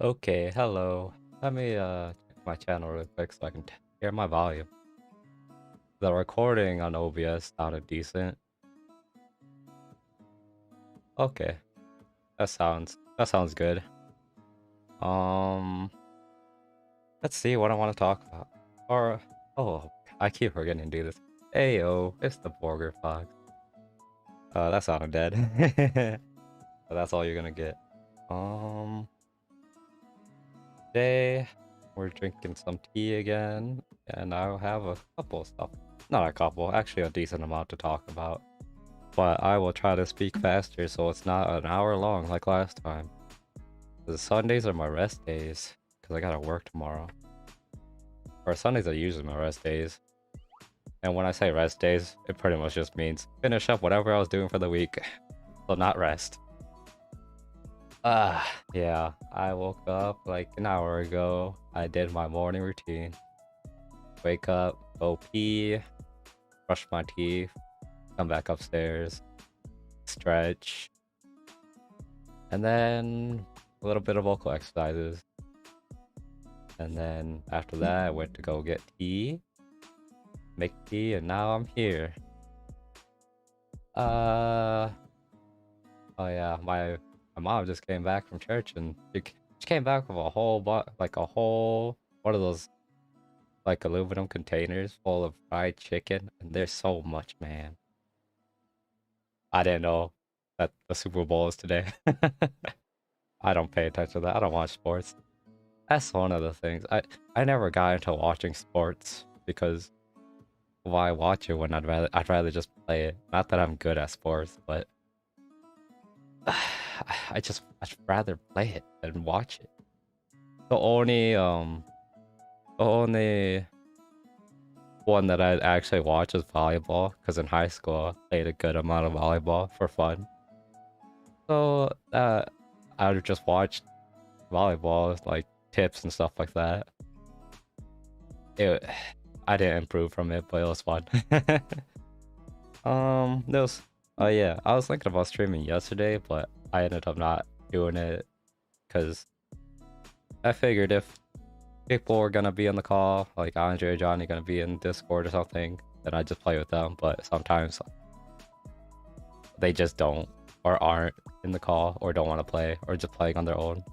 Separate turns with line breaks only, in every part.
Okay, hello. Let me check my channel real quick so I can hear my volume. The recording on OBS sounded decent. Okay, that sounds good. Um, let's see what I want to talk about. Or oh, I keep forgetting to do this. Ayo, it's the Borgar Fox. That sounded dead. But that's all you're gonna get. Um, Today we're drinking some tea again, and I'll have a couple of stuff. Not a couple, actually a decent amount to talk about. But I will try to speak faster so it's not an hour long like last time. The Sundays are my rest days, because I gotta work tomorrow. Or Sundays are usually my rest days. And when I say rest days, it pretty much just means finish up whatever I was doing for the week. So not rest. Yeah, I woke up like an hour ago. I did my morning routine. Wake up, go pee, brush my teeth, come back upstairs, stretch, and then a little bit of vocal exercises. And then after that, I went to go get tea, make tea, and now I'm here. Uh, oh yeah, my mom just came back from church, and she came back with a whole like a whole one of those like aluminum containers full of fried chicken, and there's so much, man. I didn't know that the Super Bowl is today. I don't pay attention to that. I don't watch sports. That's one of the things. I never got into watching sports because why watch it when I'd rather just play it. Not that I'm good at sports, but I'd rather play it than watch it. The only one that I actually watch is volleyball because in high school I played a good amount of volleyball for fun. So I would just watch volleyball, like tips and stuff like that. It, I didn't improve from it, but it was fun. There was, oh yeah, I was thinking about streaming yesterday, but I ended up not doing it because I figured if people were gonna be in the call, like Andre or Johnny gonna be in Discord or something, then I just play with them. But sometimes they just don't or aren't in the call or don't want to play or just playing on their own.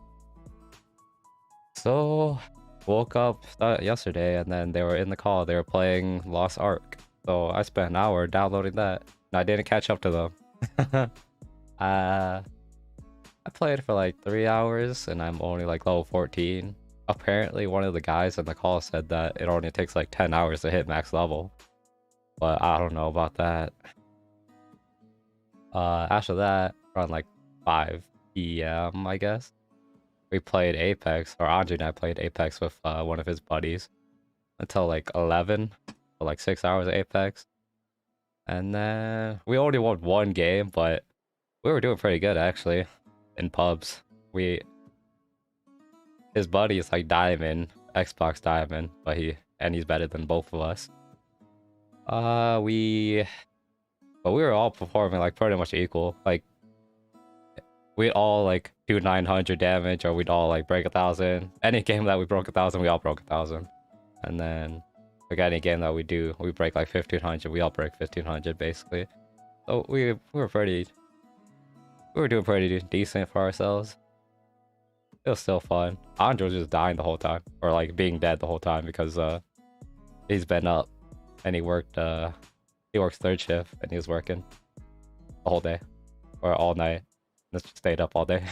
So woke up yesterday and then they were in the call. They were playing Lost Ark. So I spent an hour downloading that. And I didn't catch up to them. uh, I played for like 3 hours and I'm only like level 14. Apparently one of the guys in the call said that it only takes like 10 hours to hit max level. But I don't know about that. After that, around like 5 p.m. I guess, we played Apex, or Andre and I played Apex with one of his buddies until like 11, for like 6 hours of Apex. And then we only won one game, but we were doing pretty good actually in pubs. His buddy is like Diamond, Xbox Diamond, but he's better than both of us. But we were all performing like pretty much equal. Like we'd all like do 900 damage, or we'd all like break 1,000. Any game that we broke 1,000, we all broke 1,000. And then like any game that we do, we break like 1,500. We all break 1,500 basically. So we were doing pretty decent for ourselves. It was still fun. Andre was just dying the whole time, or like being dead the whole time because he's been up and he works third shift and he was working the whole day or all night. Just stayed up all day.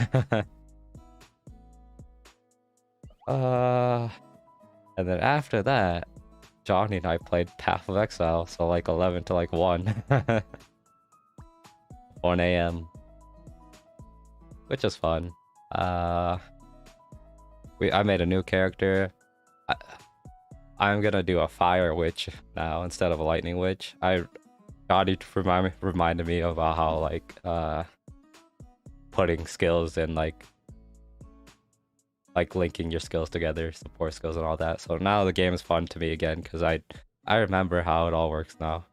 And then after that, Johnny and I played Path of Exile, so like 11 to like 1. 1 a.m. Which is fun. I made a new character. I'm gonna do a fire witch now instead of a lightning witch. Johnny reminded me of how like putting skills and like linking your skills together, support skills and all that. So now the game is fun to me again because I remember how it all works now.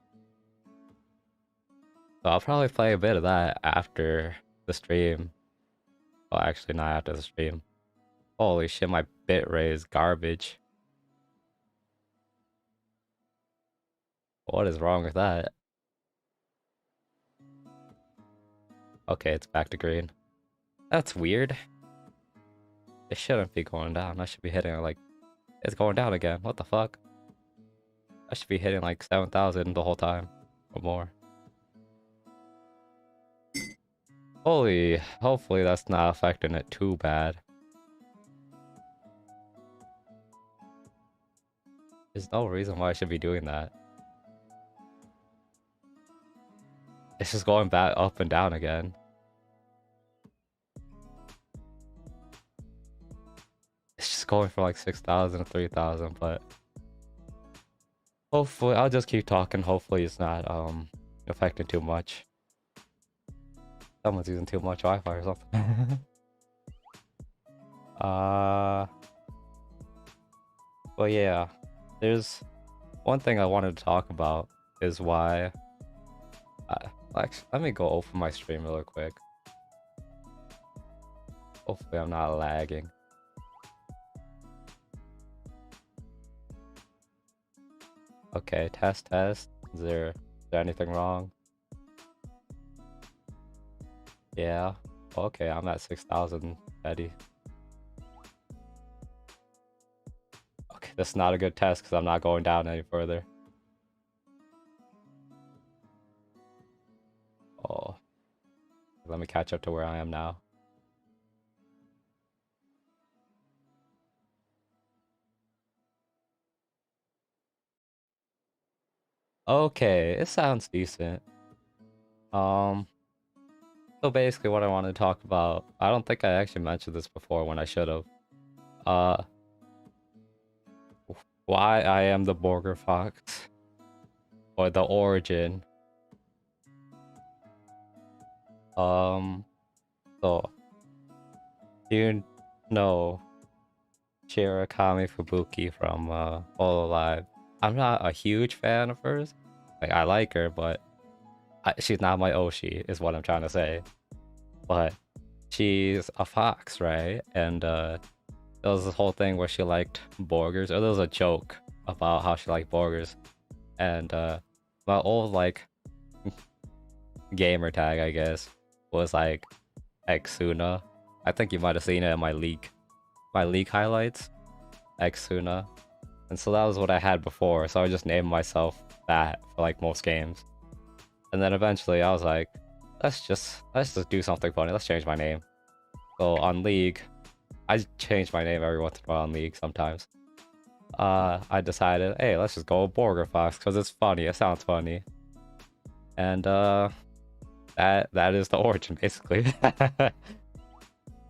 So I'll probably play a bit of that after the stream. Well, actually not after the stream. Holy shit, my bitrate is garbage. What is wrong with that? Okay, it's back to green. That's weird. It shouldn't be going down. I should be hitting like... It's going down again. What the fuck? I should be hitting like 7,000 the whole time. Or more. Hopefully that's not affecting it too bad. There's no reason why I should be doing that. It's just going back up and down again. It's just going from like 6,000 to 3,000, but hopefully I'll just keep talking. Hopefully it's not affecting too much. Someone's using too much Wi-Fi or something. Well, yeah, there's one thing I wanted to talk about is why. Actually, let me go open my stream real quick. Hopefully I'm not lagging. Okay, test. Is there anything wrong? Yeah. Okay, I'm at 6,000 Eddie. Okay, that's not a good test because I'm not going down any further. Oh. Let me catch up to where I am now. Okay, it sounds decent. So basically what I wanted to talk about, I don't think I actually mentioned this before when I should have. Why I am the Borgar Fox. Or the origin. So you know Shirakami Fubuki from Hololive. I'm not a huge fan of hers. Like, I like her, but she's not my Oshi, is what I'm trying to say. But she's a fox, right? And there was this whole thing where she liked Borgers, or there was a joke about how she liked Borgers. And my old, like, gamer tag, I guess, was like Xuna. I think you might have seen it in my leak highlights. Xuna. And so that was what I had before, so I just named myself that for like most games. And then eventually I was like, let's just do something funny. Let's change my name. So on League, I change my name every once in a while on League sometimes. I decided, hey, let's just go with Borgar Fox because it's funny. It sounds funny. And that is the origin basically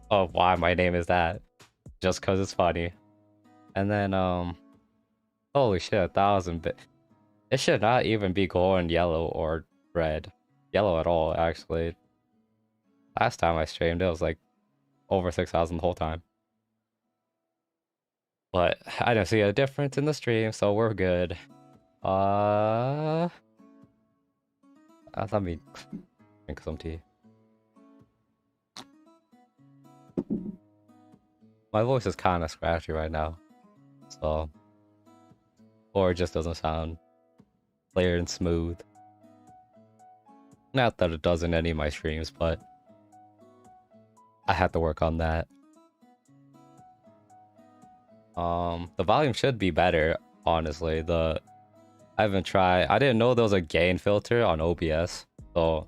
of why my name is that. Just because it's funny. And then holy shit, 1,000 bit. It should not even be going yellow or red. Yellow at all, actually. Last time I streamed, it was like over 6,000 the whole time. But I don't see a difference in the stream, so we're good. Let me drink some tea. My voice is kind of scratchy right now, so... Or it just doesn't sound clear and smooth. Not that it does in any of my streams, but I had to work on that. The volume should be better, honestly. I haven't tried. I didn't know there was a gain filter on OBS, so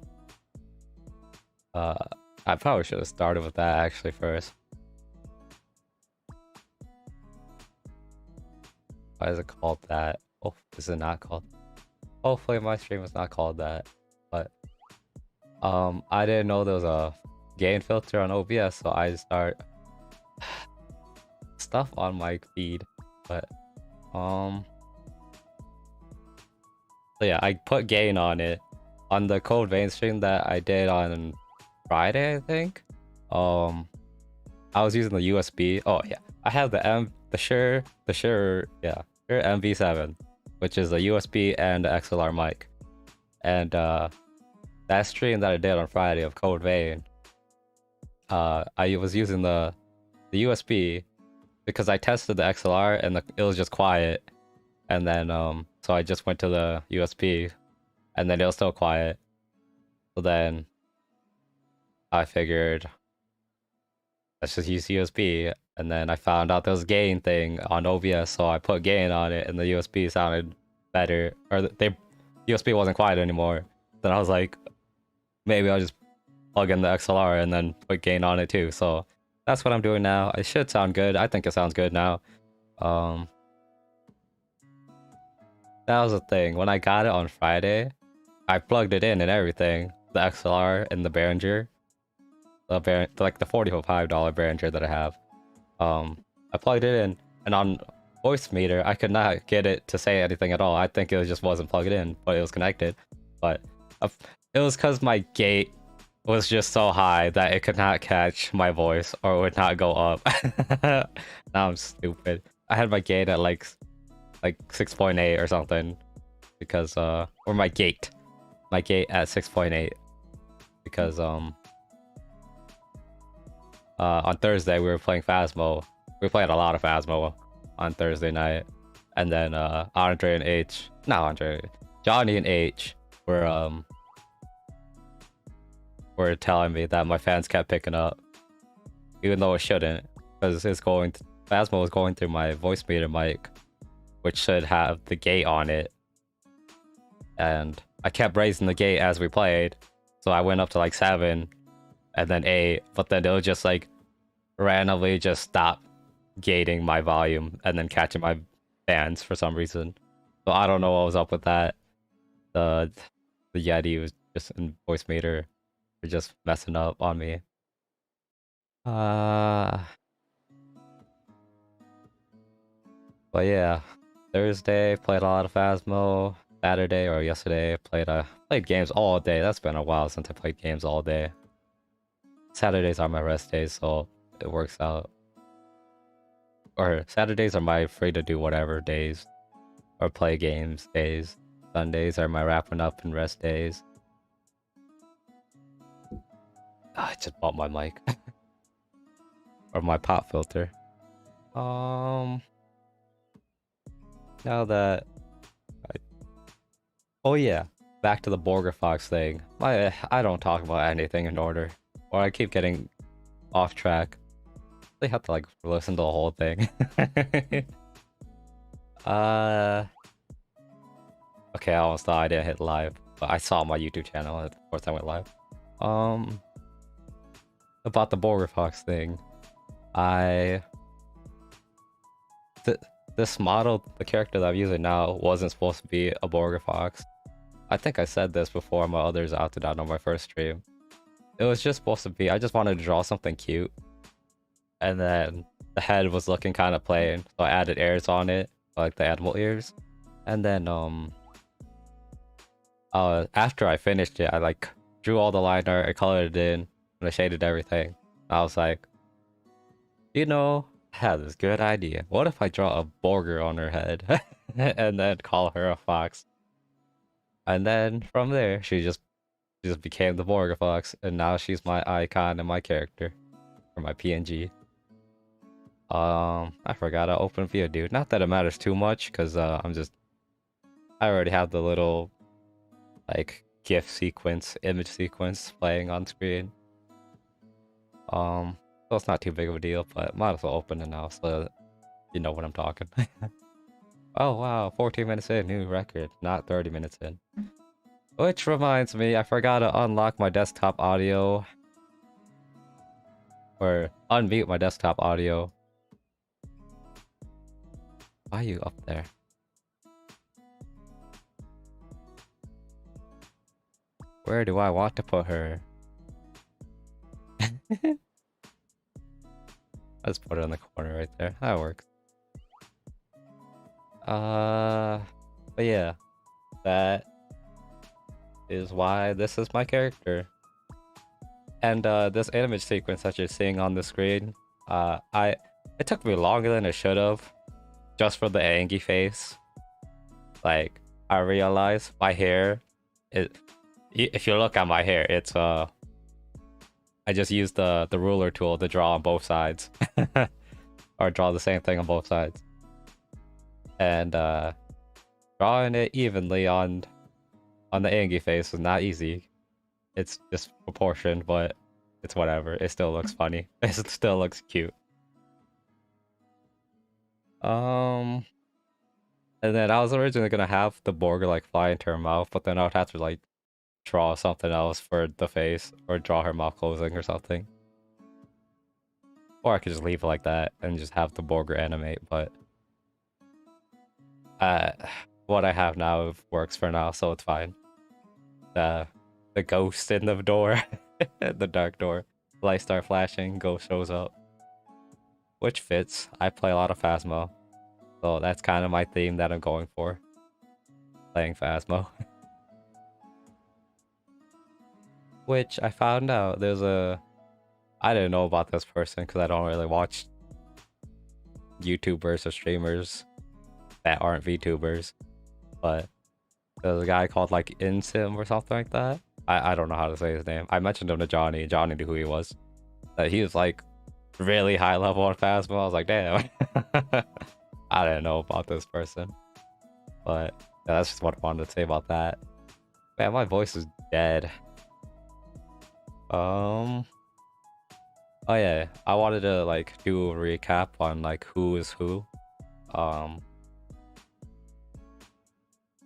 I probably should have started with that actually first. Why is it called that? Oh, is it not called? Hopefully my stream is not called that. But I didn't know there was a gain filter on OBS, so I start stuff on my feed. But so yeah, I put gain on it on the Code Vein stream that I did on Friday, I think. I was using the USB. Oh yeah, I have the Shure MV7, which is a USB and XLR mic. And that stream that I did on Friday of Code Vein, I was using the USB because I tested the XLR and it was just quiet, and then so I just went to the USB, and then it was still quiet. So then I figured let's just use USB, and then I found out there was a gain thing on OBS, so I put gain on it, and the USB sounded better, or the USB wasn't quiet anymore. Then I was like, maybe I'll just plug in the XLR and then put gain on it too. So that's what I'm doing now. It should sound good. I think it sounds good now. That was the thing. When I got it on Friday, I plugged it in and everything. The XLR and the Behringer. Like the $45 Behringer that I have. I plugged it in, and on voice meter, I could not get it to say anything at all. I think it just wasn't plugged in, but it was connected. But it was because my gate was just so high that it could not catch my voice or it would not go up. Now I'm stupid. I had my gate at like 6.8 or something, because or my gate at 6.8, because on Thursday we were playing Phasmo. We played a lot of Phasmo on Thursday night, and then Johnny and H were telling me that my fans kept picking up, even though it shouldn't, because Phasmo was going through my voice meter mic, which should have the gate on it, and I kept raising the gate as we played, so I went up to like 7 and then 8, but then it would just like randomly just stop gating my volume and then catching my fans for some reason. So I don't know what was up with that. The Yeti was just in voice meter, just messing up on me. But yeah, Thursday played a lot of Phasmo. Saturday or yesterday played games all day. That's been a while since I played games all day. Saturdays are my rest days, so it works out. Or Saturdays are my free to do whatever days, or play games days. Sundays are my wrapping up and rest days. I just bought my mic. Or my pop filter. Now that oh yeah, back to the Borgar Fox thing. I don't talk about anything in order, or I keep getting off track. They have to like listen to the whole thing. Okay, I almost thought I didn't hit live, but I saw my YouTube channel the fourth time I went live. About the Borgar Fox thing, this model, the character that I'm using now, wasn't supposed to be a Borgar Fox. I think I said this before my others opted out on my first stream. It was just supposed to be, I just wanted to draw something cute, and then the head was looking kind of plain, so I added ears on it, like the animal ears. And then after I finished it, I like drew all the line art, I colored it in, and I shaded everything. I was like, you know, I had this good idea. What if I draw a Borgar on her head and then call her a fox? And then from there, she just became the Borgar Fox, and now she's my icon and my character, or my PNG. I forgot to open via dude. Not that it matters too much, because I already have the little like GIF sequence, image sequence playing on screen. So it's not too big of a deal, but might as well open it now so you know what I'm talking. Oh wow, 14 minutes in, new record, not 30 minutes in. Which reminds me, I forgot to unlock my desktop audio. Or unmute my desktop audio. Why are you up there? Where do I want to put her? Let's put it in the corner right there. That works. But yeah, that is why this is my character. And this image sequence that you're seeing on the screen, it took me longer than it should have, just for the angry face. Like, I realized my hair, if you look at my hair, it's I just used the ruler tool to draw on both sides. or draw the same thing on both sides. And drawing it evenly on the Angie face is not easy. It's just proportioned, but it's whatever. It still looks funny. It still looks cute. And then I was originally gonna have the Borgar like fly into her mouth, but then I would have to like draw something else for the face, or draw her mouth closing or something. Or I could just leave it like that and just have the Borgar animate, but what I have now works for now, so it's fine. The ghost in the door, the dark door. Lights start flashing, ghost shows up. Which fits. I play a lot of Phasmo. So that's kind of my theme that I'm going for. Playing Phasmo. Which I found out there's a... I didn't know about this person because I don't really watch YouTubers or streamers that aren't VTubers. But there's a guy called like Insim or something like that. I don't know how to say his name. I mentioned him to Johnny. Johnny knew who he was. That he was like really high level on Phasmo. I was like, damn. I didn't know about this person. But yeah, that's just what I wanted to say about that. Man, my voice is dead. Oh yeah, I wanted to like do a recap on like who is who.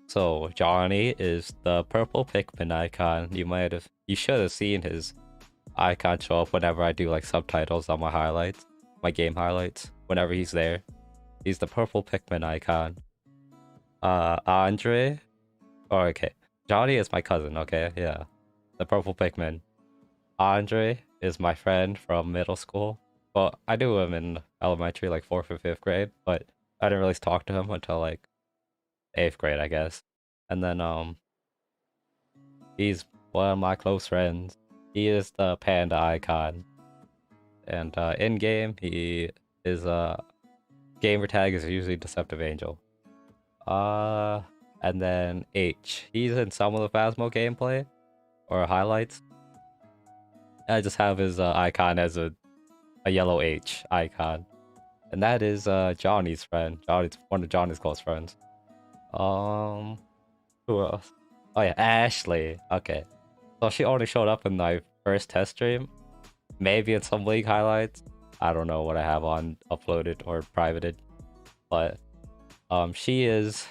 So Johnny is the purple Pikmin icon. You should have seen his icon show up whenever I do like subtitles on my highlights, my game highlights. Whenever he's there, he's the purple Pikmin icon. Andre, oh okay, Johnny is my cousin. Okay, yeah, the purple Pikmin. Andre is my friend from middle school. Well, I knew him in elementary, like 4th or 5th grade, but I didn't really talk to him until like 8th grade, I guess. And then he's one of my close friends. He is the panda icon. And in game, he is gamer tag is usually Deceptive Angel. And then H. He's in some of the Phasmo gameplay or highlights. I just have his icon as a yellow H icon. And that is Johnny's friend. Johnny's one of Johnny's close friends. Who else? Oh yeah, Ashley. Okay. So she only showed up in my first test stream. Maybe in some league highlights. I don't know what I have on uploaded or privated. But she is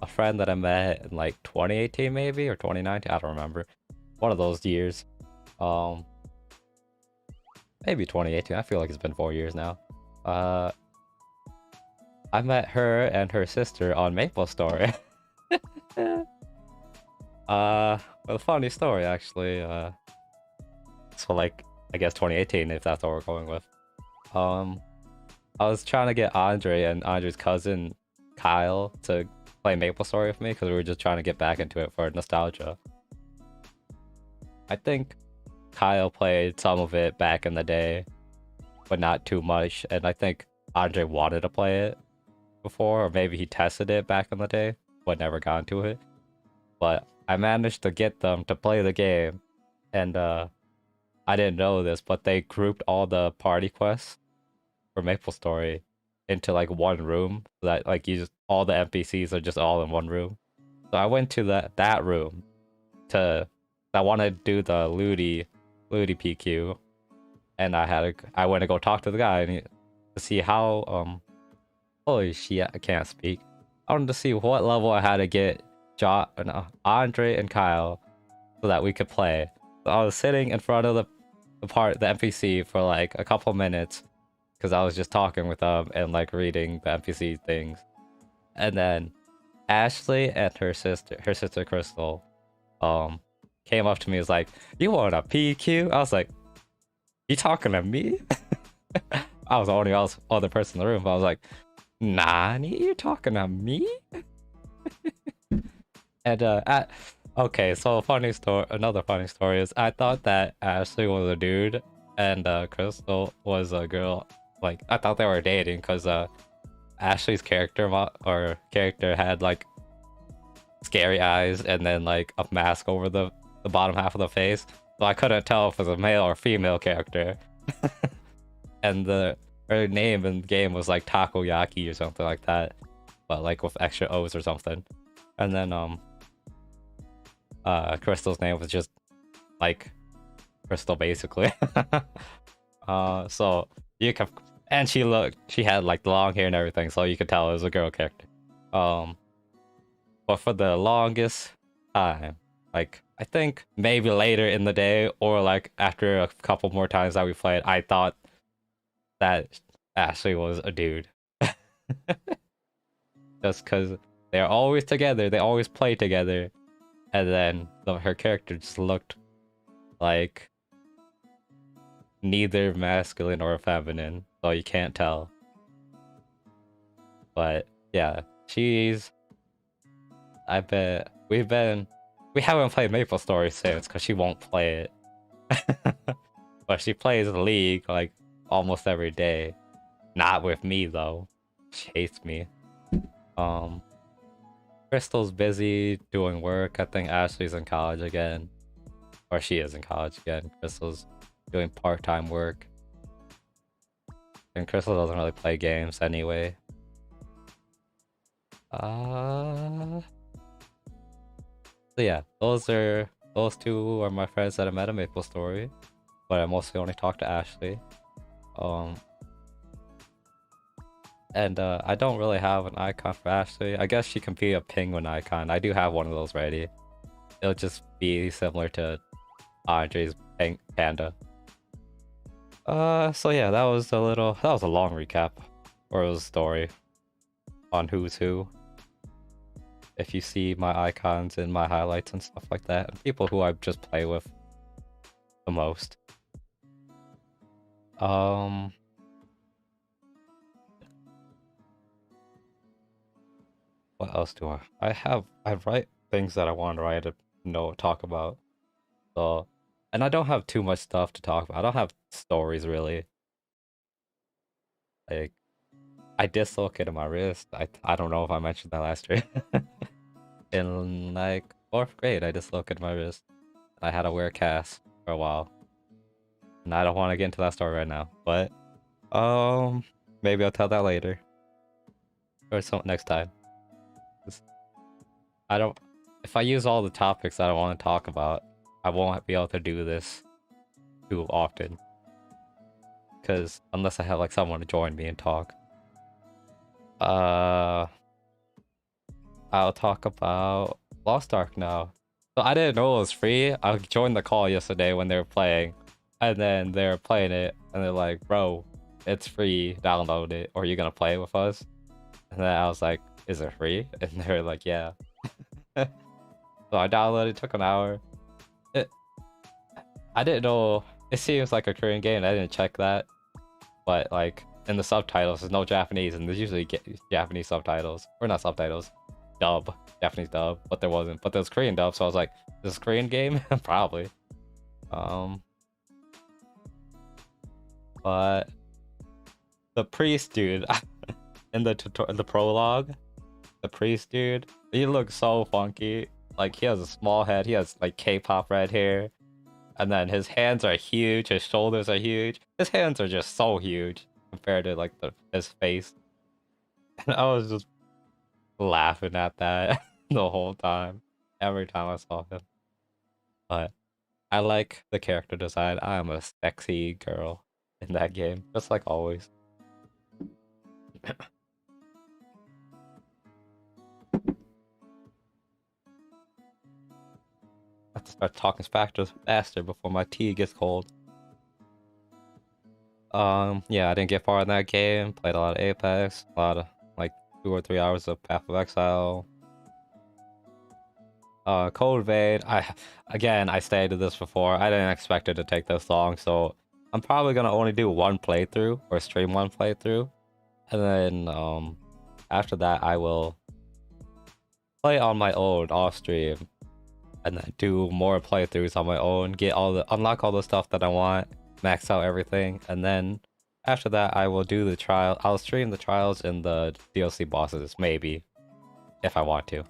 a friend that I met in like 2018 maybe or 2019. I don't remember. One of those years. Maybe 2018. I feel like it's been 4 years now. I met her and her sister on MapleStory. Well, a funny story actually. So like I guess 2018 if that's what we're going with. I was trying to get Andre and Andre's cousin Kyle to play MapleStory with me because we were just trying to get back into it for nostalgia. I think Kyle played some of it back in the day, but not too much, and I think Andre wanted to play it before, or maybe he tested it back in the day, but never got into it. But I managed to get them to play the game, and I didn't know this, but they grouped all the party quests for MapleStory into like one room, so that like all the NPCs are just all in one room. So I went to that room I wanted to do the Ludi PQ, and I went to go talk to the guy to see how holy shit, I can't speak. I wanted to see what level I had to get Andre and Kyle so that we could play. So I was sitting in front of the NPC for like a couple minutes because I was just talking with them and like reading the NPC things. And then Ashley and her sister Crystal came up to me and was like, "You want a PQ?" I was like, "You talking to me?" I was the only other person in the room, but I was like, "Nani, you talking to me?" And okay, so another funny story is I thought that Ashley was a dude and Crystal was a girl. Like I thought they were dating because Ashley's character had like scary eyes and then like a mask over the bottom half of the face, so I couldn't tell if it was a male or female character. And the her name in the game was like Takoyaki or something like that, but like with extra O's or something. And then Crystal's name was just like Crystal basically. So you can, and she had like long hair and everything, so you could tell it was a girl character. But for the longest time, like I think maybe later in the day or like after a couple more times that we played, I thought that Ashley was a dude. Just because they're always together, they always play together, and then her character just looked like neither masculine or feminine, so you can't tell. But yeah, I bet we haven't played Maple Story since because she won't play it. But she plays League like almost every day. Not with me though. She hates me. Crystal's busy doing work. I think Ashley's in college again. Or she is in college again. Crystal's doing part-time work. And Crystal doesn't really play games anyway. So yeah, those two are my friends that I met at Maple Story. But I mostly only talk to Ashley. And I don't really have an icon for Ashley. I guess she can be a penguin icon. I do have one of those ready. It'll just be similar to Andre's panda. So yeah, that was a long recap. Or it was a story on who's who. If you see my icons and my highlights and stuff like that, and people who I just play with the most. What else do I write things that I want to write talk about. So, and I don't have too much stuff to talk about. I don't have stories really. Like, I dislocated my wrist. I don't know if I mentioned that last year. In like 4th grade, I dislocated my wrist. I had to wear a cast for a while. And I don't want to get into that story right now. But, maybe I'll tell that later. Or next time. If I use all the topics that I want to talk about, I won't be able to do this too often. Because unless I have like someone to join me and talk. I'll talk about Lost Ark now. So I didn't know it was free. I joined the call yesterday when they were playing. And then they're playing it and they're like, bro, it's free, download it, or you're gonna play it with us. And then I was like, is it free? And they're like, yeah. So I downloaded, it took an hour. I didn't know, it seems like a Korean game, I didn't check that. But like, in the subtitles, there's no Japanese, and there's usually Japanese subtitles. Or not subtitles, dub, Japanese dub, but there wasn't. But there was Korean dub, so I was like, this is a Korean game? Probably. But the priest dude, in the prologue, the priest dude, he looks so funky. Like, he has a small head, he has like K-pop red hair, and then his hands are huge, his shoulders are huge. His hands are just so huge compared to like his face. And I was just laughing at that the whole time, every time I saw him. But I like the character design. I am a sexy girl in that game, just like always. I have to start talking faster before my tea gets cold. Yeah, I didn't get far in that game. Played a lot of Apex, a lot of like 2 or 3 hours of Path of Exile. Code Vein. I stated this before. I didn't expect it to take this long, so I'm probably gonna only do one playthrough or stream one playthrough, and then after that I will play on my own off stream, and then do more playthroughs on my own. Unlock all the stuff that I want, max out everything, and then after that I will do the trial. I'll stream the trials and the DLC bosses maybe, if I want to.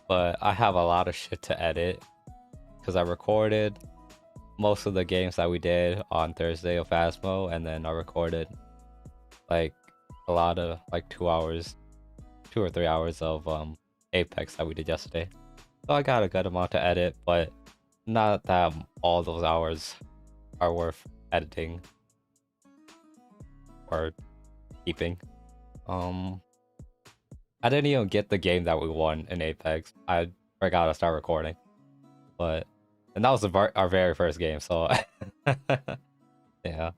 But I have a lot of shit to edit because I recorded most of the games that we did on Thursday of Phasmo, and then I recorded like a lot of like 2 hours, 2 or 3 hours of Apex that we did yesterday. So I got a good amount to edit, but not that all those hours are worth editing or keeping. I didn't even get the game that we won in Apex. I forgot to start recording, and that was our very first game, so yeah.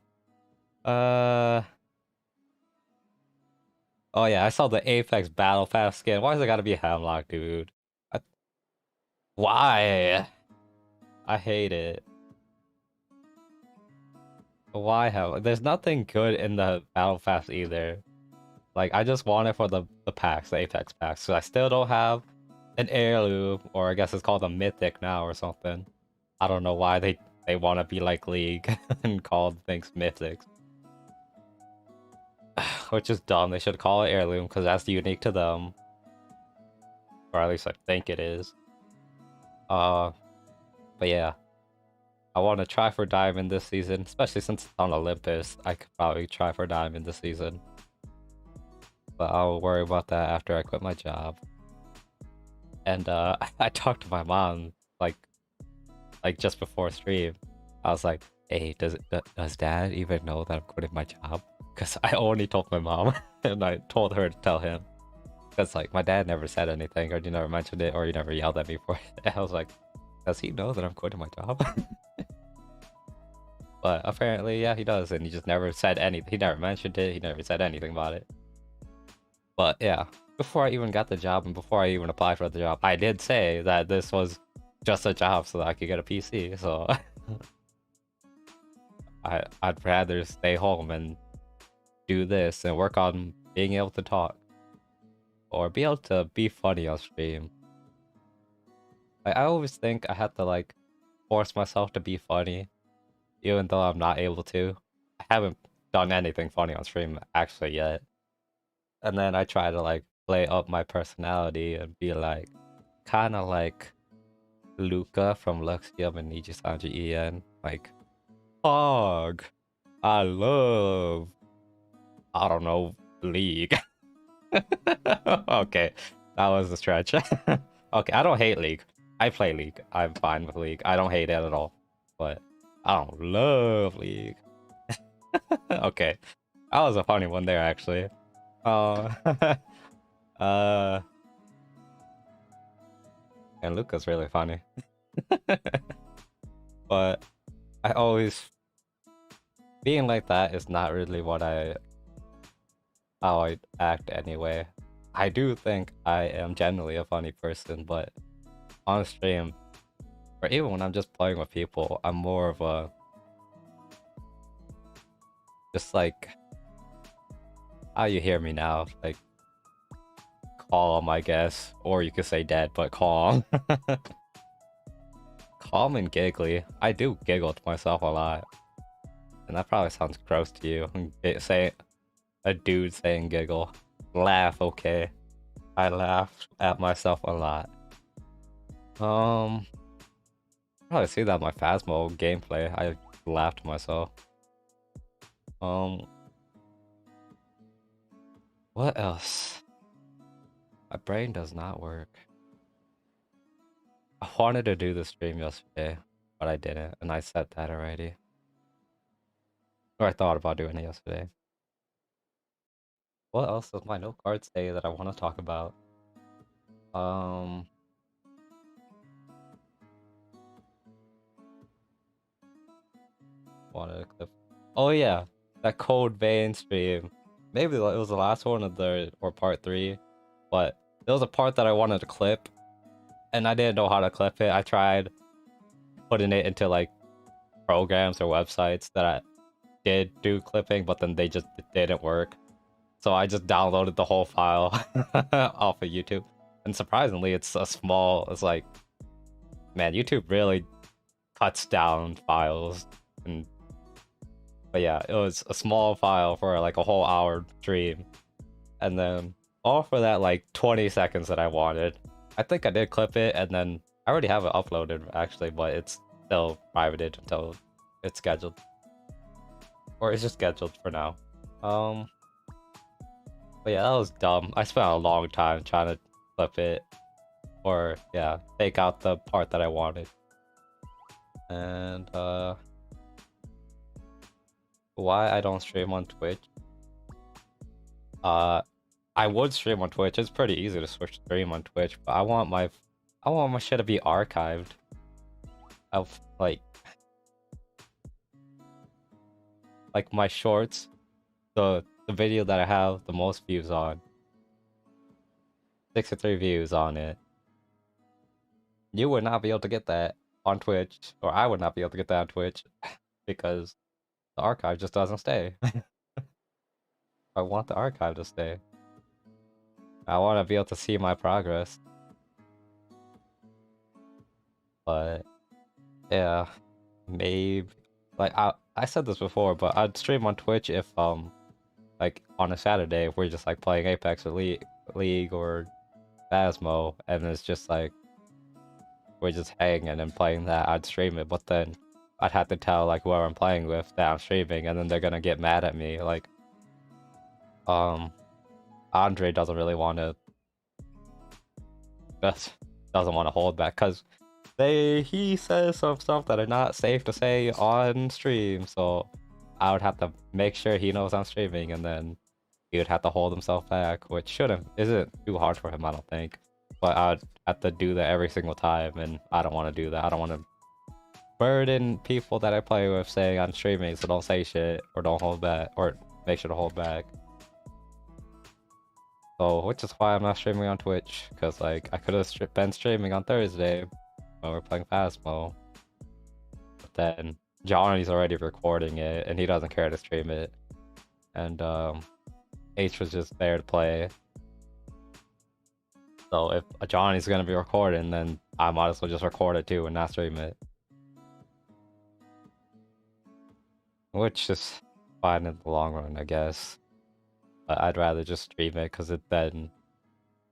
Oh yeah, I saw the Apex Battle Pass skin. Why does it gotta be Hemlock, dude? Why? I hate it. Why have? There's nothing good in the Battle Pass either. Like, I just want it for the packs, the Apex packs. So I still don't have an heirloom, or I guess it's called a mythic now or something. I don't know why they want to be like League and call things mythics. Which is dumb. They should call it heirloom because that's unique to them. Or at least I think it is. But yeah. I want to try for Diamond this season, especially since it's on Olympus. I could probably try for Diamond this season. But I'll worry about that after I quit my job. And I talked to my mom like just before stream. I was like, "Hey, does Dad even know that I'm quitting my job?" Because I only told my mom, and I told her to tell him. Because like my dad never said anything, or you never mentioned it, or you never yelled at me for it. And I was like, "Does he know that I'm quitting my job?" But apparently, yeah, he does, and he just never said anything. He never mentioned it. He never said anything about it. But yeah, before I even got the job and before I even applied for the job, I did say that this was just a job so that I could get a PC. So I'd rather stay home and do this and work on being able to talk or be able to be funny on stream. Like, I always think I have to like force myself to be funny, even though I'm not able to. I haven't done anything funny on stream actually yet. And then I try to like play up my personality and be like, kind of like Luca from Luxium and Niji Sanji En. Like, Fog, I love, I don't know, League. Okay, that was a stretch. Okay, I don't hate League. I play League. I'm fine with League. I don't hate it at all. But I don't love League. Okay, that was a funny one there, actually. Uh, and Luca's really funny. But I always... Being like that is not really how I act anyway. I do think I am generally a funny person, but on stream, or even when I'm just playing with people, I'm more of a... Just like... How you hear me now, like... Calm, I guess. Or you could say dead, but calm. Calm and giggly. I do giggle to myself a lot. And that probably sounds gross to you. Say a dude saying giggle. Laugh, okay. I laugh at myself a lot. Probably see that in my Phasmo gameplay. I laughed to myself. What else? My brain does not work. I wanted to do the stream yesterday, but I didn't, and I said that already. Or I thought about doing it yesterday. What else does my note card say that I want to talk about? Wanted a clip. Oh yeah, that Code Vein stream. Maybe it was the last one or part 3, but there was a part that I wanted to clip, and I didn't know how to clip it. I tried putting it into like programs or websites that I did do clipping, but then they just didn't work. So I just downloaded the whole file off of YouTube. And surprisingly, it's like, man, YouTube really cuts down files. But yeah, it was a small file for like a whole hour stream. And then all for that like 20 seconds that I wanted. I think I did clip it, and then I already have it uploaded actually, but it's still privated until it's scheduled. Or it's just scheduled for now. But yeah, that was dumb. I spent a long time trying to flip it. Or, yeah, take out the part that I wanted. And, why I don't stream on Twitch? I would stream on Twitch. It's pretty easy to switch stream on Twitch, but I want my shit to be archived. Of like my shorts, the video that I have the most views on, 63 views on it. You would not be able to get that on Twitch, or I would not be able to get that on Twitch, because the archive just doesn't stay. I want the archive to stay. I want to be able to see my progress. But yeah, maybe like I said this before, but I'd stream on Twitch if like on a Saturday if we're just like playing Apex or League or Phasmo, and it's just like we're just hanging and playing that. I'd stream it, but then I'd have to tell like whoever I'm playing with that I'm streaming, and then they're gonna get mad at me. Like Andre doesn't really want to doesn't want to hold back because he says some stuff that are not safe to say on stream, so I would have to make sure he knows I'm streaming, and then he would have to hold himself back, which isn't too hard for him, I don't think. But I'd have to do that every single time, and I don't want to do that. I don't want to burden people that I play with saying I'm streaming, so don't say shit or don't hold back, or make sure to hold back. So, which is why I'm not streaming on Twitch, because like I could have been streaming on Thursday when we're playing Phasmo, but then Johnny's already recording it and he doesn't care to stream it, and H was just there to play. So if Johnny's gonna be recording, then I might as well just record it too and not stream it, which is fine in the long run, I guess. But I'd rather just stream it because then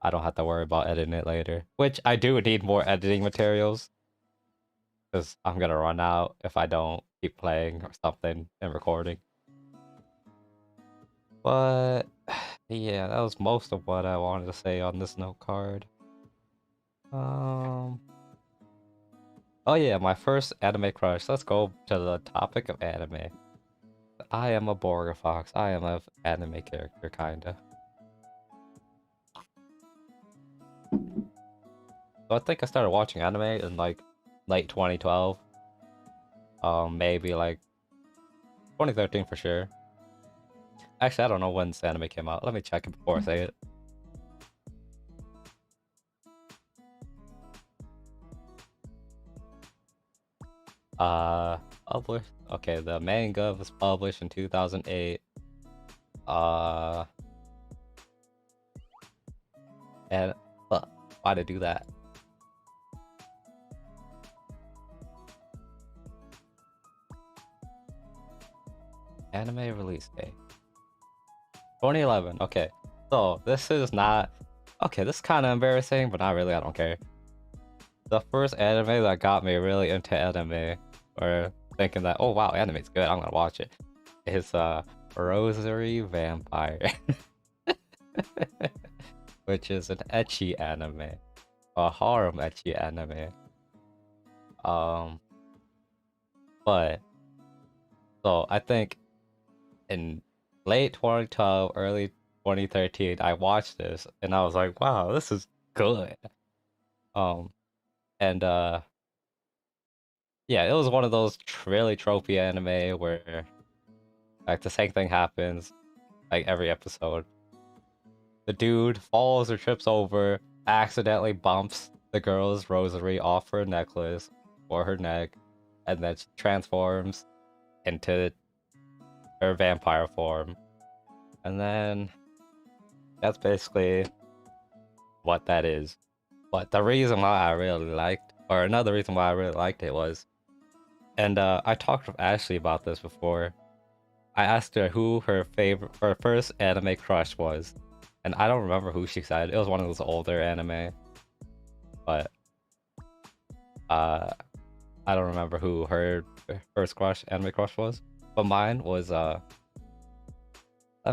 I don't have to worry about editing it later. Which I do need more editing materials, because I'm gonna run out if I don't keep playing or something and recording. But yeah, that was most of what I wanted to say on this note card. Oh yeah, my first anime crush. Let's go to the topic of anime. I am a Borgar Fox. I am an anime character, kinda. So I think I started watching anime in like late 2012. Maybe like 2013 for sure. Actually, I don't know when this anime came out. Let me check it before I say it. Published. Okay, the manga was published in 2008. And why did I do that? Anime release date 2011. Okay, so this is not okay. This is kind of embarrassing, but not really. I don't care. The first anime that got me really into anime, or thinking that, oh wow, anime's good, I'm gonna watch it, is Rosary Vampire, which is an ecchi anime, a harem ecchi anime. But so I think in late 2012, early 2013, I watched this and I was like, wow, this is good. And yeah, it was one of those really tropey anime where like the same thing happens like every episode. The dude falls or trips over, accidentally bumps the girl's rosary off her necklace or her neck, and then she transforms into her vampire form. And then that's basically what that is. But the reason why I really liked, or another reason why I really liked it was, and I talked with Ashley about this before. I asked her who her first anime crush was, and I don't remember who she said. It was one of those older anime, but I don't remember who her first crush, anime crush was, but mine was let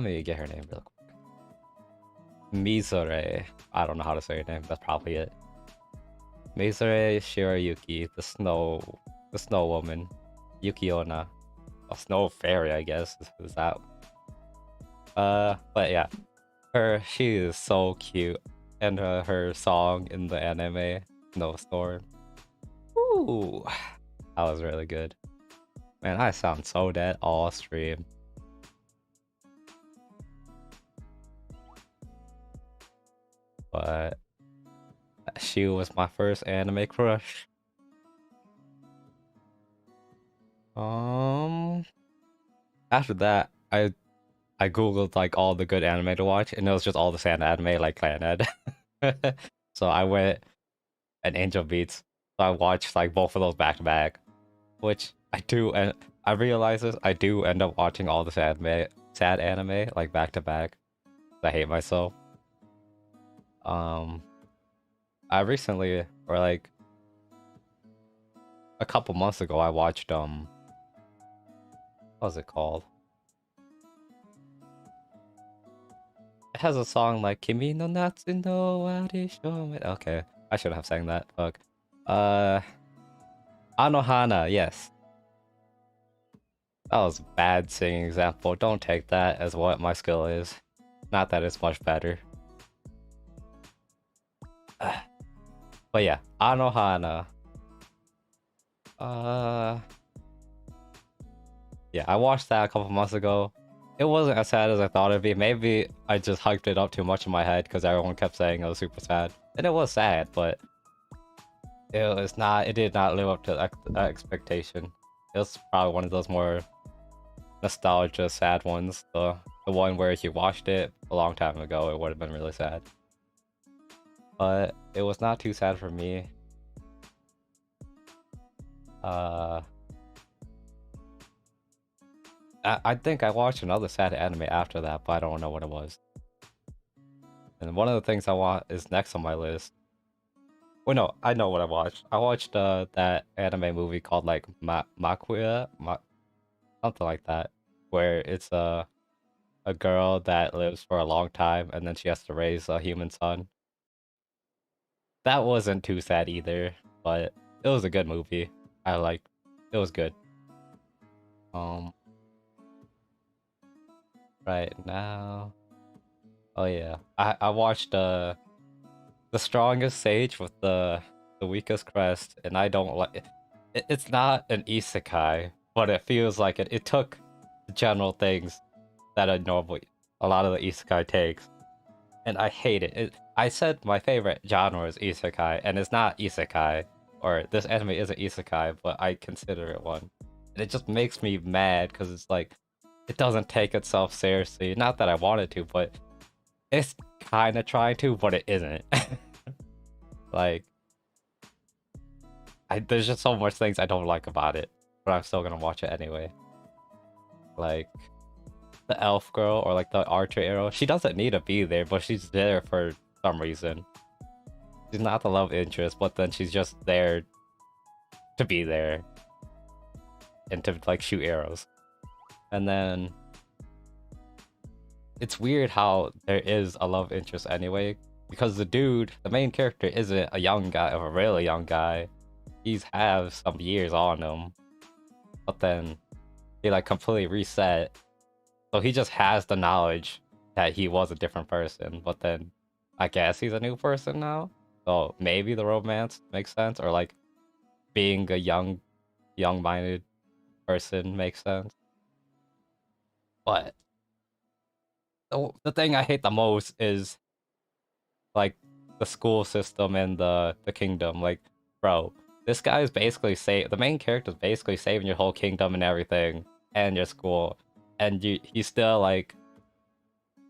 me get her name real quick. Mizore. I don't know how to say her name. That's probably it. Mizore Shirayuki, the snow woman. Yukiona, a snow fairy, I guess. Is that? But yeah, she is so cute, and her song in the anime, Snowstorm. Ooh, that was really good. Man, I sound so dead all stream. But she was my first anime crush. After that, I googled like all the good anime to watch, and it was just all the sad anime like Clan Ed. So I went and Angel Beats. So I watched like both of those back to back, which I do, and I realize this. I do end up watching all the sad anime like back to back. I hate myself. Um, I recently, or like a couple months ago, I watched what was it called? It has a song like Kimi no Natsu no Wari Shome. Okay, I should have sang that. Fuck. Anohana, yes. That was a bad singing example. Don't take that as what my skill is. Not that it's much better. But yeah, Anohana. Yeah, I watched that a couple months ago. It wasn't as sad as I thought it'd be. Maybe I just hyped it up too much in my head because everyone kept saying it was super sad. And it was sad, but it did not live up to the expectation. It was probably one of those more nostalgia sad ones. The one where if you watched it a long time ago, it would have been really sad. But it was not too sad for me. I think I watched another sad anime after that, but I don't know what it was. And one of the things I want is next on my list. Well, no, I know what I watched. I watched that anime movie called like something like that, where it's a girl that lives for a long time and then she has to raise a human son. That wasn't too sad either, but it was a good movie. It was good. Um, right now, oh yeah, I watched the strongest sage with the weakest crest, and I don't like it. It's not an isekai, but it feels like it. It took the general things that a lot of the isekai takes, and I hate it. I said my favorite genre is isekai, and it's not isekai, or this anime isn't isekai, but I consider it one. And it just makes me mad because it's like it doesn't take itself seriously. Not that I wanted to, but it's kind of trying to, but it isn't. Like, there's just so much things I don't like about it, but I'm still gonna watch it anyway. Like, the elf girl or like the archer arrow, she doesn't need to be there, but she's there for some reason. She's not the love interest, but then she's just there to be there and to like shoot arrows. And then it's weird how there is a love interest anyway, because the main character, isn't a young guy or a really young guy. He's have some years on him, but then he like completely reset. So he just has the knowledge that he was a different person, but then I guess he's a new person now. So maybe the romance makes sense, or like being a young-minded person makes sense. But the thing I hate the most is like the school system and the kingdom. Like, bro, this guy is basically the main character is basically saving your whole kingdom and everything, and your school, and he still like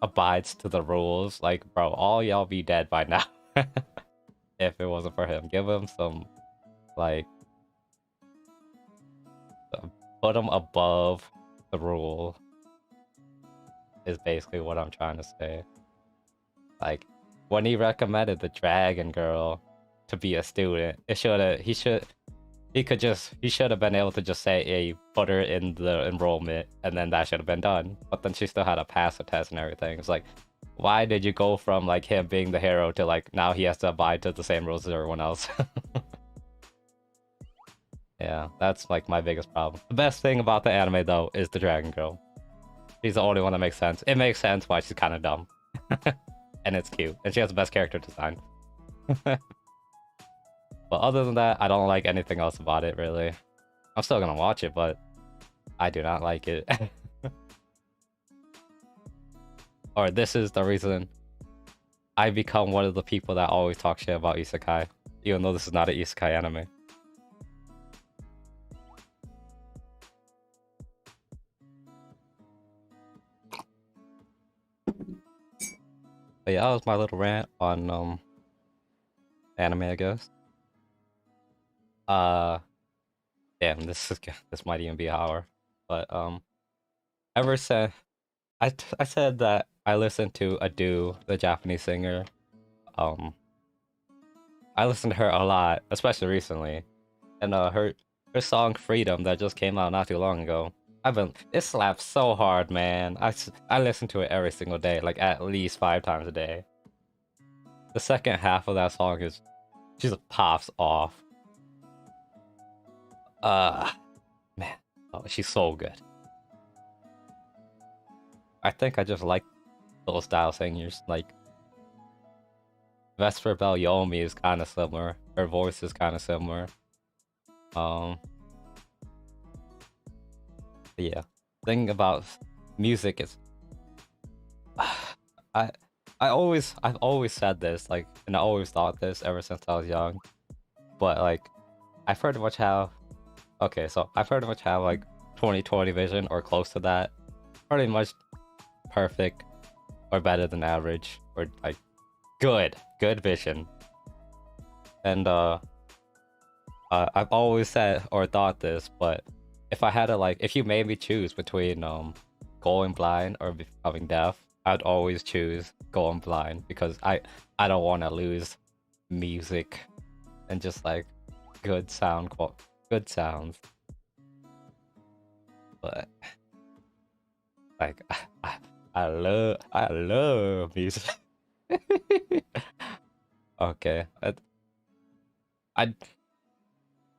abides to the rules. Like, bro, all y'all be dead by now if it wasn't for him. Give him some like put him above the rule is basically what I'm trying to say. Like, when he recommended the dragon girl to be a student, he should he should have been able to just say, hey, put her in the enrollment, and then that should have been done. But then she still had to pass the test and everything. It's like, why did you go from like him being the hero to like now he has to abide to the same rules as everyone else? Yeah, that's like my biggest problem. The best thing about the anime though is the Dragon Girl. She's the only one that makes sense. It makes sense why she's kind of dumb. And it's cute. And she has the best character design. But other than that, I don't like anything else about it, really. I'm still gonna watch it, but I do not like it. Or this is the reason I become one of the people that always talk shit about isekai, even though this is not an isekai anime. But yeah, that was my little rant on anime, I guess. Damn, this might even be an hour. But ever since I said that I listened to Adu, the Japanese singer. I listened to her a lot, especially recently. And her song Freedom that just came out not too long ago. It slaps so hard, man. I listen to it every single day, like at least 5 times a day. The second half of that song is just pops off. Man, oh, she's so good. I think I just like those style singers. Like Vesper Bell Yomi is kind of similar. Her voice is kind of similar. Yeah. Thing about music is, I've always said this, like, and I always thought this ever since I was young. But like, I pretty much have, okay, so I pretty much have like 20/20 vision or close to that. Pretty much perfect or better than average or like good vision. And I've always said or thought this, but if I had to like, if you made me choose between going blind or becoming deaf, I'd always choose going blind because I don't want to lose music and just like good sounds. But like I love music. Okay, I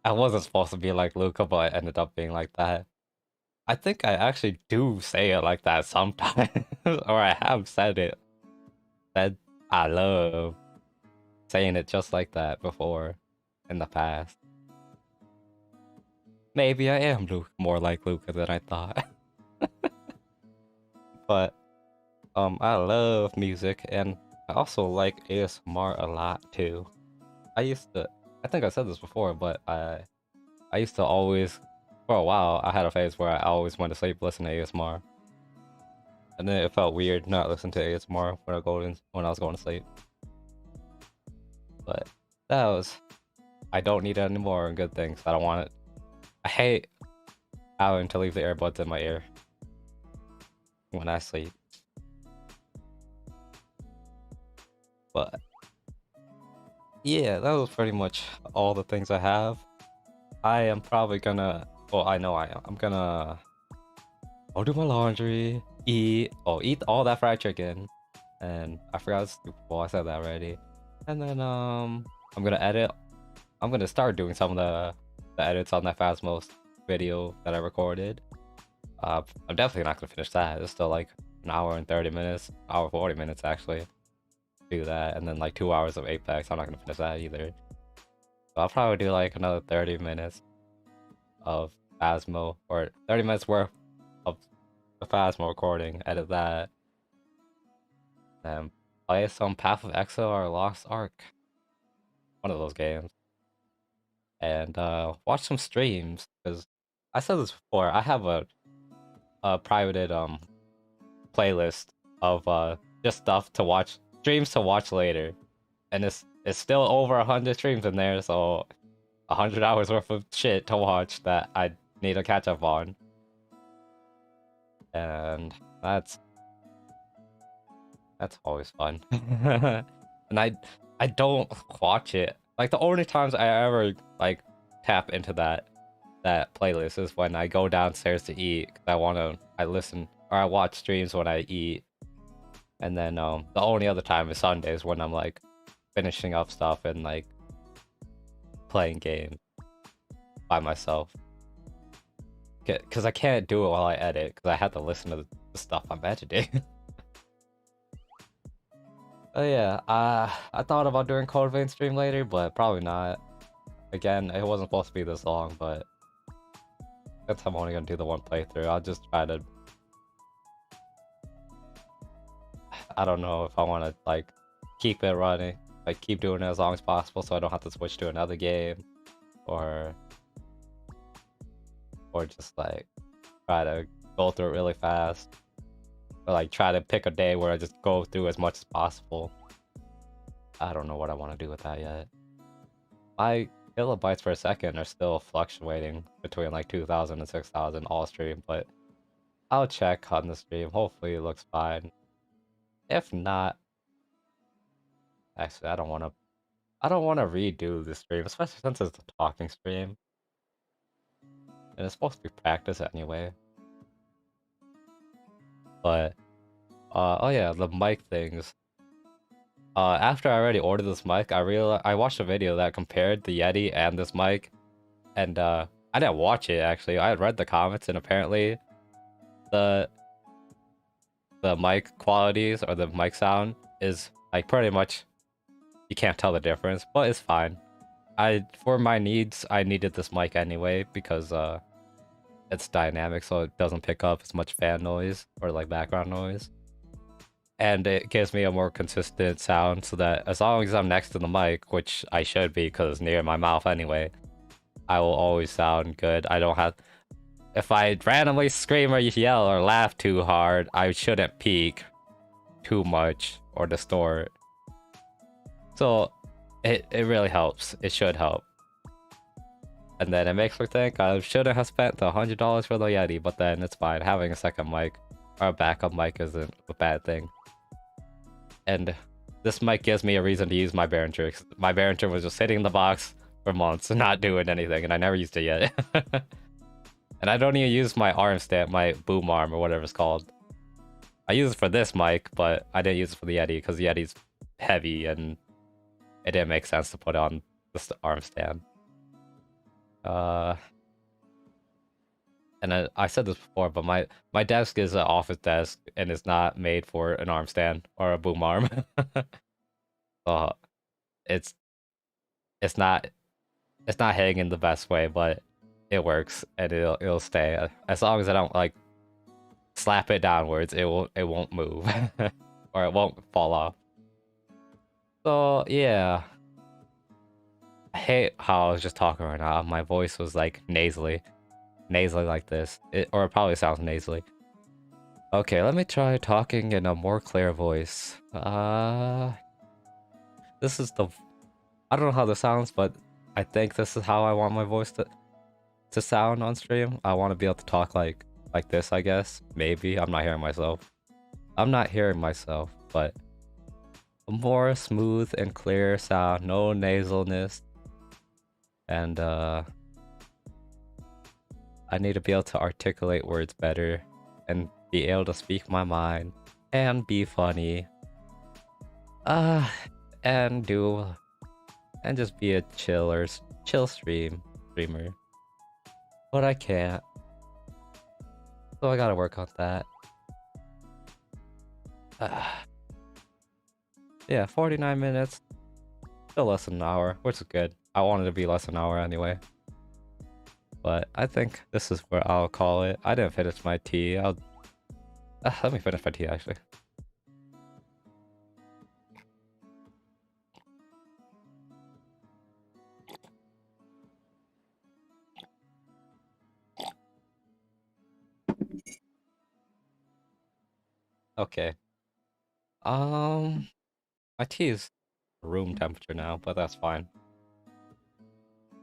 I wasn't supposed to be like Luca, but I ended up being like that. I think I actually do say it like that sometimes, or I have said it. Said I love saying it just like that before in the past. Maybe I am more like Luca than I thought. But I love music and I also like ASMR a lot too. I think I said this before, but I used to always, for a while, I had a phase where I always went to sleep listening to ASMR. And then it felt weird not listening to ASMR when I was going to sleep. But I don't need it anymore and good things. I don't want it. I hate having to leave the earbuds in my ear when I sleep. But yeah, that was pretty much all the things I have. I am probably gonna, well, I know I am. I'm gonna I'll do my laundry, eat all that fried chicken, and I forgot, well, I said that already. And then I'm gonna edit. I'm gonna start doing some of the edits on that Phasmos video that I recorded. I'm definitely not gonna finish that. It's still like an hour and 30 minutes, hour 40 minutes actually. Do that, and then like 2 hours of Apex. I'm not gonna finish that either. So I'll probably do like another 30 minutes of Phasmo, or 30 minutes worth of the Phasmo recording, edit that, and play some Path of Exile or Lost Ark. One of those games. And watch some streams, because I said this before, I have a privated playlist of just stuff to watch, streams to watch later. And it's still over 100 streams in there, so 100 hours worth of shit to watch that I need to catch up on. And that's always fun. And I don't watch it. Like the only times I ever like tap into that playlist is when I go downstairs to eat. 'Cause I listen or I watch streams when I eat, and then the only other time is Sundays when I'm like finishing up stuff and like playing games by myself. Because I can't do it while I edit, because I have to listen to the stuff I'm editing. Oh yeah, I thought about doing Code Vein stream later, but probably not. Again, it wasn't supposed to be this long, but since I'm only gonna do the one playthrough, I'll just try to... I don't know if I want to like keep it running, like keep doing it as long as possible so I don't have to switch to another game, or just like try to go through it really fast, or like try to pick a day where I just go through as much as possible. I don't know what I want to do with that yet. My kilobytes per second are still fluctuating between like 2,000 and 6,000 all stream, but I'll check on the stream. Hopefully it looks fine. If not, actually I don't want to redo the stream, especially since it's a talking stream. And it's supposed to be practice anyway. But oh yeah, the mic things. After I already ordered this mic, I watched a video that compared the Yeti and this mic, and I didn't watch it actually. I had read the comments, and apparently the mic qualities or the mic sound is like pretty much you can't tell the difference, but it's fine. For my needs, I needed this mic anyway because it's dynamic, so it doesn't pick up as much fan noise or like background noise. And it gives me a more consistent sound so that as long as I'm next to the mic, which I should be because it's near my mouth anyway, I will always sound good. I don't have... If I randomly scream or yell or laugh too hard, I shouldn't peak too much or distort. So it really helps. It should help. And then it makes me think I shouldn't have spent the $100 for the Yeti, but then it's fine. Having a second mic or a backup mic isn't a bad thing. And this mic gives me a reason to use my Behringer. My Behringer was just sitting in the box for months and not doing anything, and I never used it yet. And I don't even use my arm stand, my boom arm or whatever it's called. I use it for this mic, but I didn't use it for the Yeti because the Yeti's heavy and it didn't make sense to put on this arm stand. And I said this before, but my desk is an office desk and it's not made for an arm stand or a boom arm. It's not hanging the best way, but it works and it'll stay as long as I don't like slap it downwards. It won't move or it won't fall off. So yeah, I hate how I was just talking right now. My voice was like nasally like this, or it probably sounds nasally. Okay, let me try talking in a more clear voice. This is I don't know how this sounds, but I think this is how I want my voice to sound on stream. I want to be able to talk like this, I guess. Maybe. I'm not hearing myself. But a more smooth and clear sound, no nasalness. And I need to be able to articulate words better and be able to speak my mind and be funny. And just be a chill streamer. But I can't. So I gotta work on that. Yeah, 49 minutes. Still less than an hour, which is good. I wanted to be less than an hour anyway. But I think this is where I'll call it. I didn't finish my tea. Let me finish my tea actually. Okay. My tea is room temperature now, but that's fine.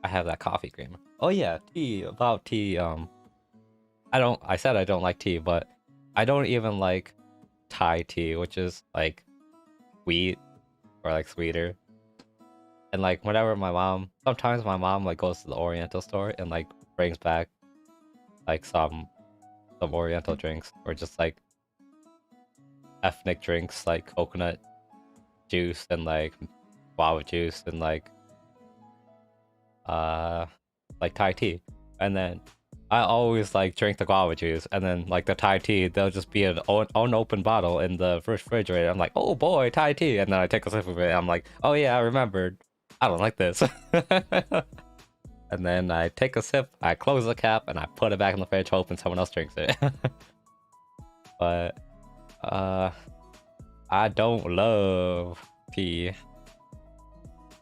I have that coffee creamer. Oh yeah, about tea, I said I don't like tea, but I don't even like Thai tea, which is like wheat or like sweeter. And like whenever sometimes my mom like goes to the Oriental store and like brings back like some Oriental drinks or just like ethnic drinks like coconut juice and like guava juice and uh Thai tea. And then I always like drink the guava juice and then like the Thai tea, there'll just be an unopened bottle in the refrigerator. I'm like, oh boy, Thai tea. And then I take a sip of it. I'm like, oh yeah, I remembered. I don't like this. And then I take a sip, I close the cap, and I put it back in the fridge hoping someone else drinks it. But I don't love tea.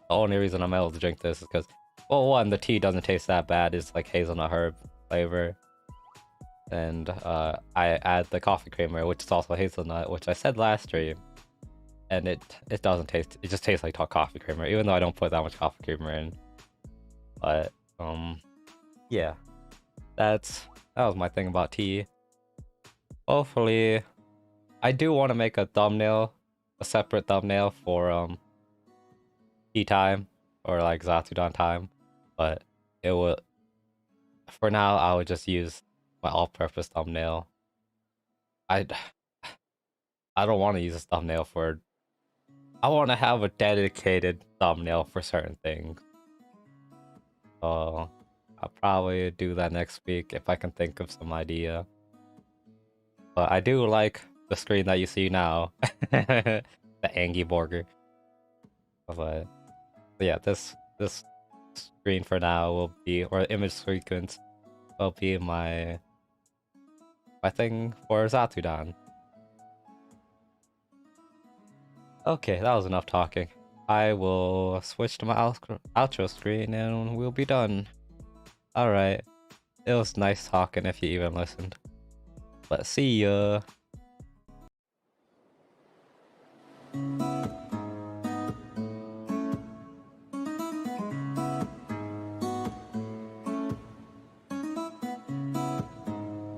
The only reason I'm able to drink this is because, well, one, the tea doesn't taste that bad. It's like hazelnut herb flavor. And I add the coffee creamer, which is also hazelnut, which I said last stream. And it doesn't taste, it just tastes like coffee creamer, even though I don't put that much coffee creamer in. But, yeah. That was my thing about tea. Hopefully, I do want to make a separate thumbnail for, tea time, or like Zatsudan time, but it will, for now, I would just use my all-purpose thumbnail. I don't want to use this thumbnail for, I want to have a dedicated thumbnail for certain things. So I'll probably do that next week if I can think of some idea. But I do like the screen that you see now, the Angie Borgar. But yeah, this screen for now will be, or image sequence will be my thing for Zatsudan. Okay, that was enough talking. I will switch to my outro screen and we'll be done. Alright, it was nice talking if you even listened. But see ya!